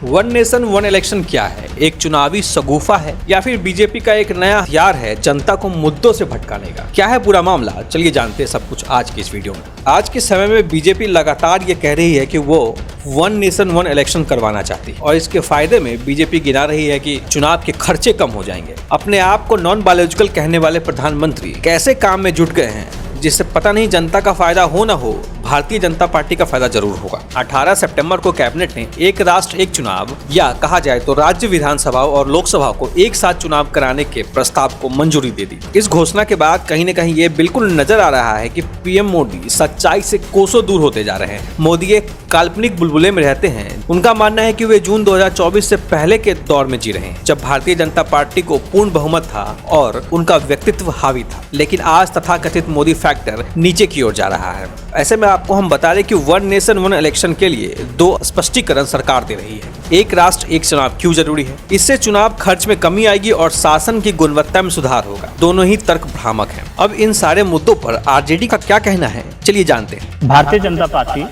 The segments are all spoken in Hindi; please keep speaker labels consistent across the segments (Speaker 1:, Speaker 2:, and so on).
Speaker 1: वन नेशन वन इलेक्शन क्या है? एक चुनावी शगुफा है या फिर बीजेपी का एक नया हथियार है जनता को मुद्दों से भटकाने का? क्या है पूरा मामला? चलिए जानते हैं सब कुछ आज की इस वीडियो में। आज के समय में बीजेपी लगातार ये कह रही है कि वो वन नेशन वन इलेक्शन करवाना चाहती है और इसके फायदे में बीजेपी गिना रही है कि चुनाव के खर्चे कम हो जाएंगे। अपने आप को नॉन बायोलॉजिकल कहने वाले प्रधानमंत्री कैसे काम में जुट गए हैं जिससे पता नहीं जनता का फायदा हो ना हो, भारतीय जनता पार्टी का फायदा जरूर होगा। 18 सितंबर को कैबिनेट ने एक राष्ट्र एक चुनाव या कहा जाए तो राज्य विधानसभा और लोकसभा को एक साथ चुनाव कराने के प्रस्ताव को मंजूरी दे दी। इस घोषणा के बाद कहीं न कहीं ये बिल्कुल नजर आ रहा है कि पीएम मोदी सच्चाई से कोसों दूर होते जा रहे हैं। मोदी एक काल्पनिक बुलबुले में रहते हैं। उनका मानना है कि वे जून 2024 से पहले के दौर में जी रहे हैं, जब भारतीय जनता पार्टी को पूर्ण बहुमत था और उनका व्यक्तित्व हावी था। लेकिन आज तथाकथित मोदी फैक्टर नीचे की ओर जा रहा है। ऐसे में आपको हम बता दें कि वन नेशन वन इलेक्शन के लिए दो स्पष्टीकरण सरकार दे रही है। एक राष्ट्र एक चुनाव क्यों जरूरी है? इससे चुनाव खर्च में कमी आएगी और शासन की गुणवत्ता में सुधार होगा। दोनों ही तर्क भ्रामक हैं। अब इन सारे मुद्दों पर आरजेडी का क्या कहना है, चलिए जानते हैं।
Speaker 2: Bharatiya Janata party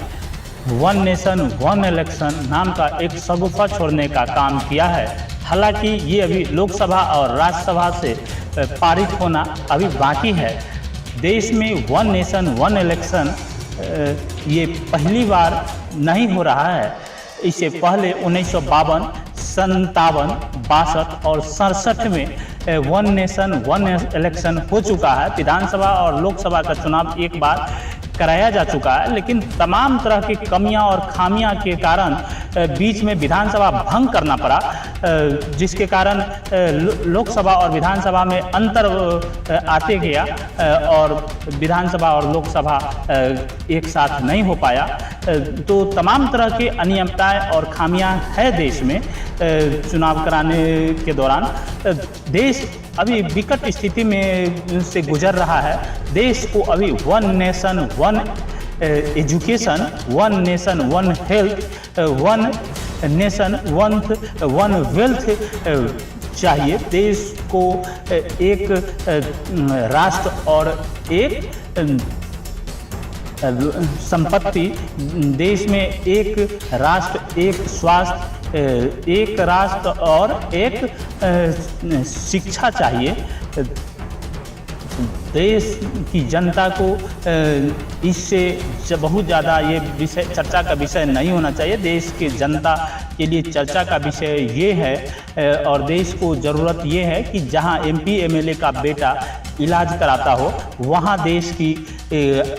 Speaker 2: one nation one election नाम का एक शगुफा छोड़ने का काम किया है। हालांकि ये अभी लोकसभा और राज्यसभा से पारित होना अभी बाकी है। देश में वन नेशन वन इलेक्शन ये पहली बार नहीं हो रहा है। इससे पहले 1952, 57, 62 और 67 में वन नेशन वन इलेक्शन हो चुका है। विधानसभा और लोकसभा का चुनाव एक बार कराया जा चुका है, लेकिन तमाम तरह की कमियां और खामियां के कारण बीच में विधानसभा भंग करना पड़ा, जिसके कारण लोकसभा और विधानसभा में अंतर आते गया और विधानसभा और लोकसभा एक साथ नहीं हो पाया। तो तमाम तरह की अनियमितताएं और खामियां है देश में। चुनाव कराने के दौरान देश अभी विकट स्थिति में से गुजर रहा है। देश को अभी one nation one education, one nation one health, one nation one wealth चाहिए। देश को एक राष्ट्र और एक संपत्ति, देश में एक राष्ट्र एक स्वास्थ्य, एक राष्ट्र और एक शिक्षा चाहिए। देश की जनता को इससे बहुत ज़्यादा ये विषय चर्चा का विषय नहीं होना चाहिए। देश की जनता के लिए चर्चा का विषय ये है और देश को ज़रूरत ये है कि जहां एमपी एमएलए का बेटा इलाज कराता हो, वहां देश की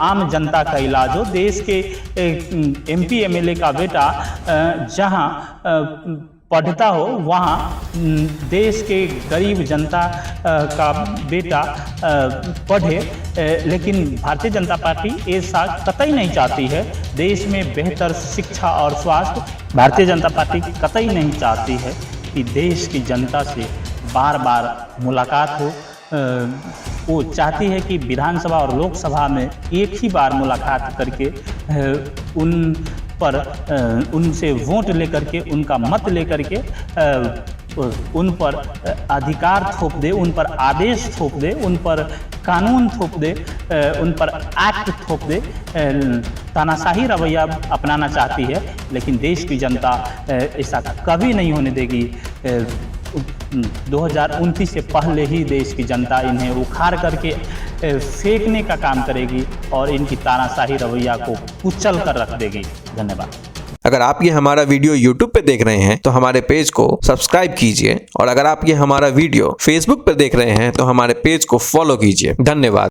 Speaker 2: आम जनता का इलाज हो। देश के एमपी एमएलए का बेटा जहां पढ़ता हो, वहाँ देश के गरीब जनता का बेटा पढ़े। लेकिन भारतीय जनता पार्टी ऐसा कतई नहीं चाहती है। देश में बेहतर शिक्षा और स्वास्थ्य, भारतीय जनता पार्टी कतई नहीं चाहती है कि देश की जनता से बार बार मुलाकात हो। वो चाहती है कि विधानसभा और लोकसभा में एक ही बार मुलाकात करके उनसे वोट लेकर के, उनका मत लेकर के उन पर अधिकार थोप दे, उन पर आदेश थोप दे, उन पर कानून थोप दे, उन पर एक्ट थोप दे। तानाशाही रवैया अपनाना चाहती है, लेकिन देश की जनता ऐसा कभी नहीं होने देगी। 2029 से पहले ही देश की जनता इन्हें उखाड़ करके फेंकने का काम करेगी और इनकी तानाशाही रवैया को कुचल कर रख देगी। धन्यवाद।
Speaker 1: अगर आप ये हमारा वीडियो YouTube पे देख रहे हैं तो हमारे पेज को सब्सक्राइब कीजिए और अगर आप ये हमारा वीडियो Facebook पे देख रहे हैं तो हमारे पेज को फॉलो कीजिए। धन्यवाद।